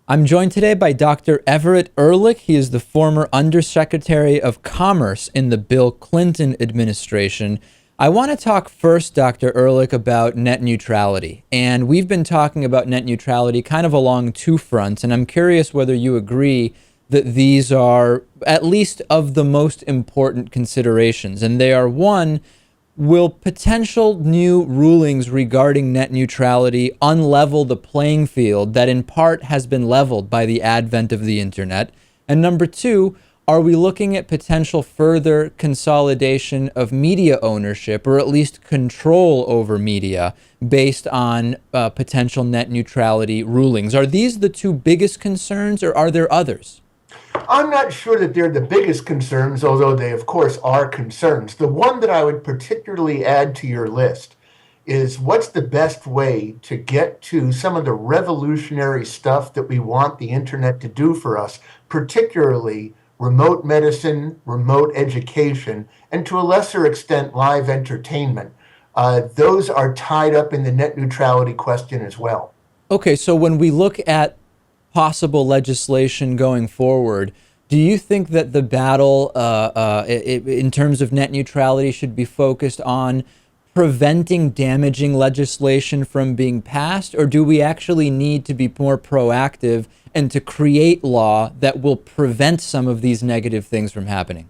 I'm joined today by Dr. Everett Ehrlich. He is the former Undersecretary of Commerce in the Bill Clinton administration. I want to talk first, Dr. Ehrlich, about net neutrality. And we've been talking about net neutrality kind of along two fronts, and I'm curious whether you agree that these are at least of the most important considerations. And they are, one, will potential new rulings regarding net neutrality unlevel the playing field that in part has been leveled by the advent of the internet? And number two, are we looking at potential further consolidation of media ownership, or at least control over media, based on potential net neutrality rulings? Are these the two biggest concerns, or are there others? I'm not sure that they're the biggest concerns, although they, of course, are concerns. The one that I would particularly add to your list is what's the best way to get to some of the revolutionary stuff that we want the internet to do for us, particularly remote medicine, remote education, and to a lesser extent, live entertainment. Those are tied up in the net neutrality question as well. Okay, so when we look at possible legislation going forward, do you think that the battle in terms of net neutrality should be focused on preventing damaging legislation from being passed, or do we actually need to be more proactive and to create law that will prevent some of these negative things from happening?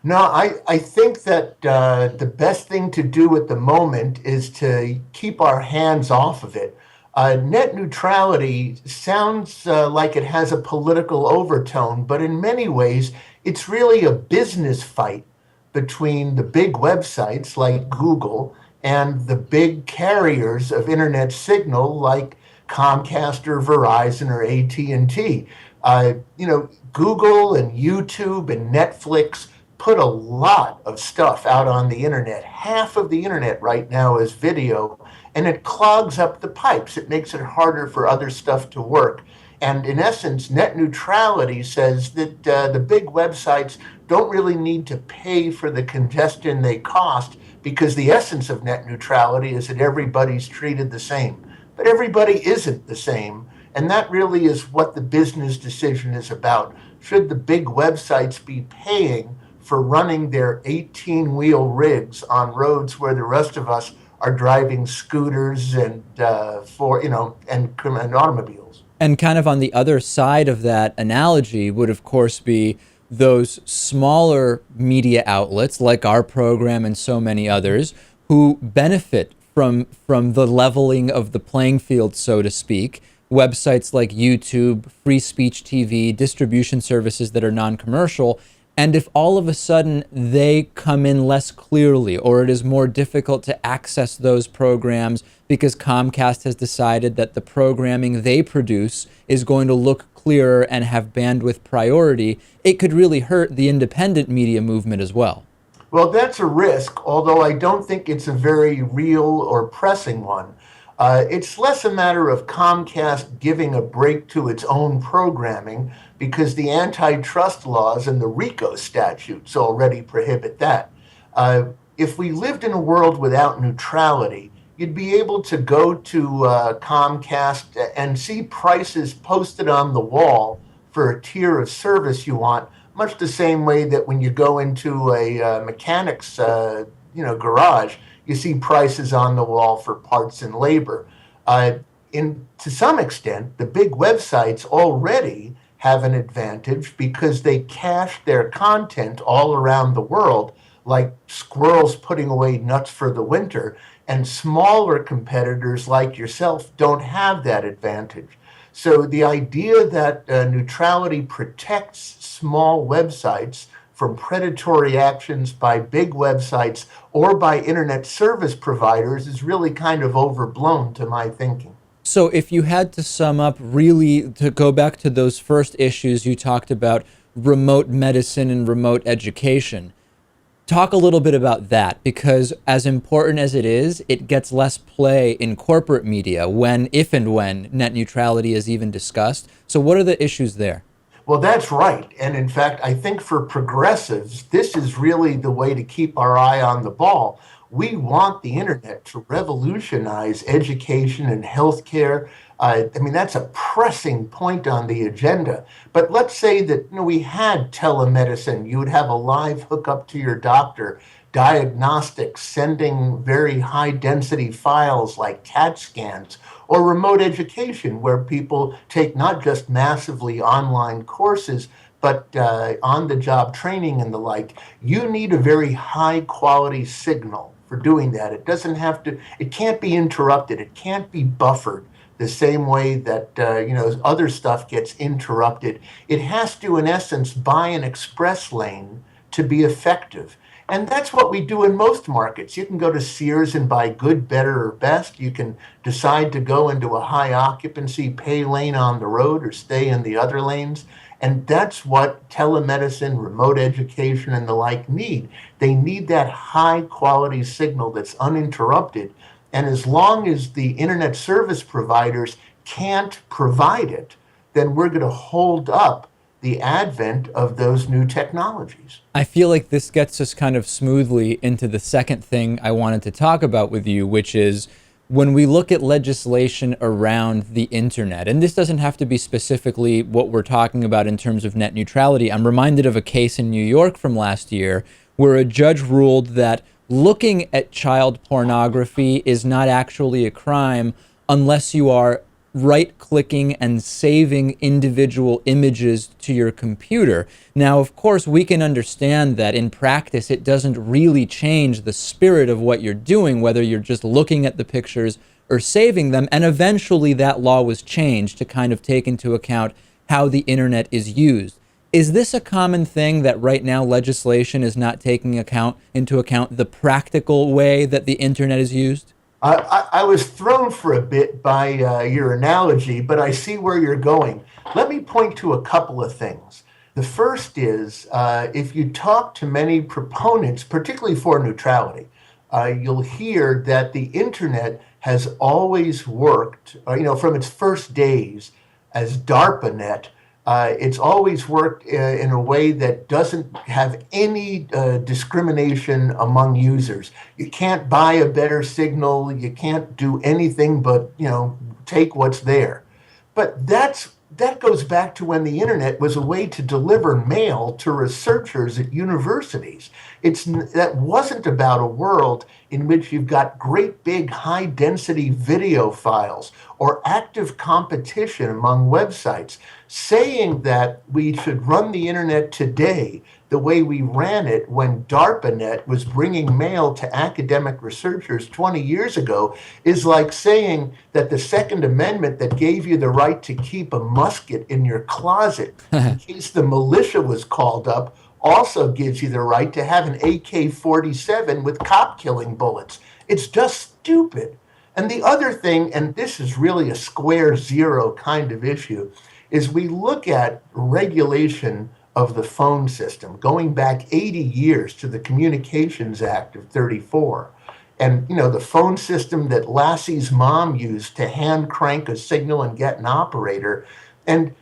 No, I think that the best thing to do at the moment is to keep our hands off of it. Net neutrality sounds like it has a political overtone, but in many ways, it's really a business fight between the big websites like Google and the big carriers of internet signal like Comcast or Verizon or AT&T. Google and YouTube and Netflix put a lot of stuff out on the internet. Half of the internet right now is video, and it clogs up the pipes. It makes it harder for other stuff to work. And in essence, net neutrality says that the big websites don't really need to pay for the congestion they cost, because the essence of net neutrality is that everybody's treated the same. But everybody isn't the same. And that really is what the business decision is about. Should the big websites be paying for running their 18-wheel rigs on roads where the rest of us are driving scooters and automobiles? And kind of on the other side of that analogy would, of course, be those smaller media outlets like our program and so many others who benefit from the leveling of the playing field, so to speak. Websites like YouTube, free speech TV, distribution services that are non-commercial. And if all of a sudden they come in less clearly, or it is more difficult to access those programs because Comcast has decided that the programming they produce is going to look clearer and have bandwidth priority, it could really hurt the independent media movement as well. Well, that's a risk, although I don't think it's a very real or pressing one. It's less a matter of Comcast giving a break to its own programming, because the antitrust laws and the RICO statutes already prohibit that. If we lived in a world without neutrality, you'd be able to go to Comcast and see prices posted on the wall for a tier of service you want, much the same way that when you go into a mechanic's garage, you see prices on the wall for parts and labor. To some extent, the big websites already have an advantage because they cache their content all around the world, like squirrels putting away nuts for the winter, and smaller competitors like yourself don't have that advantage. So the idea that neutrality protects small websites from predatory actions by big websites or by internet service providers is really kind of overblown to my thinking. So if you had to sum up, really, to go back to those first issues you talked about, remote medicine and remote education, talk a little bit about that, because as important as it is, it gets less play in corporate media if and when net neutrality is even discussed. So what are the issues there? Well, that's right. And in fact, I think for progressives, this is really the way to keep our eye on the ball. We want the internet to revolutionize education and healthcare. I mean, that's a pressing point on the agenda. But let's say that we had telemedicine. You would have a live hookup to your doctor, diagnostics, sending very high density files like CAT scans, or remote education, where people take not just massively online courses, but on the job training and the like. You need a very high quality signal for doing that. It doesn't have to, it can't be interrupted, it can't be buffered the same way that other stuff gets interrupted. It has to, in essence, buy an express lane to be effective. And that's what we do in most markets. You can go to Sears and buy good, better, or best. You can decide to go into a high occupancy pay lane on the road or stay in the other lanes. And that's what telemedicine, remote education, and the like need. They need that high quality signal that's uninterrupted. And as long as the internet service providers can't provide it, then we're going to hold up the advent of those new technologies. I feel like this gets us kind of smoothly into the second thing I wanted to talk about with you, which is when we look at legislation around the internet, and this doesn't have to be specifically what we're talking about in terms of net neutrality. I'm reminded of a case in New York from last year where a judge ruled that looking at child pornography is not actually a crime unless you are right-clicking and saving individual images to your computer. Now, of course, we can understand that in practice, it doesn't really change the spirit of what you're doing, whether you're just looking at the pictures or saving them. And eventually that law was changed to kind of take into account how the internet is used. Is this a common thing that right now legislation is not taking into account the practical way that the internet is used? I was thrown for a bit by your analogy, but I see where you're going. Let me point to a couple of things. The first is if you talk to many proponents, particularly for neutrality, you'll hear that the internet has always worked, from its first days as DARPANet. It's always worked in a way that doesn't have any discrimination among users. You can't buy a better signal. You can't do anything but, take what's there. But that goes back to when the internet was a way to deliver mail to researchers at universities. That wasn't about a world in which you've got great big high density video files or active competition among websites. Saying that we should run the internet today the way we ran it when DARPANet was bringing mail to academic researchers 20 years ago is like saying that the Second Amendment that gave you the right to keep a musket in your closet in case the militia was called up also gives you the right to have an AK-47 with cop-killing bullets. It's just stupid. And the other thing, and this is really a square zero kind of issue, is we look at regulation of the phone system going back 80 years to the Communications Act of 34. And, the phone system that Lassie's mom used to hand crank a signal and get an operator. And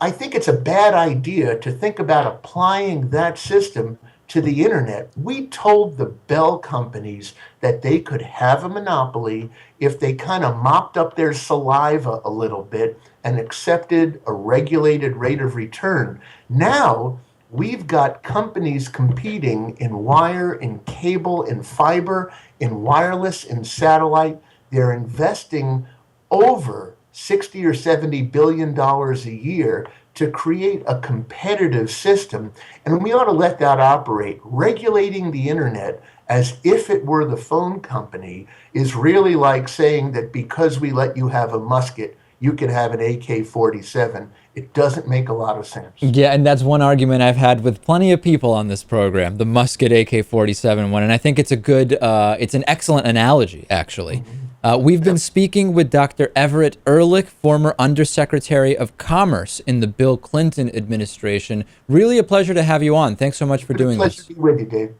I think it's a bad idea to think about applying that system to the internet. We told the Bell companies that they could have a monopoly if they kind of mopped up their saliva a little bit and accepted a regulated rate of return. Now, we've got companies competing in wire, in cable, in fiber, in wireless, in satellite. They're investing over 60 or 70 billion dollars a year to create a competitive system, and we ought to let that operate. Regulating the internet as if it were the phone company is really like saying that because we let you have a musket, you can have an AK-47. It doesn't make a lot of sense. Yeah, and that's one argument I've had with plenty of people on this program, the musket AK-47 one, and I think it's it's an excellent analogy, actually. We've been speaking with Dr. Everett Ehrlich, former Undersecretary of Commerce in the Bill Clinton administration. Really a pleasure to have you on. Thanks so much for doing this. It's a pleasure to be with you, Dave.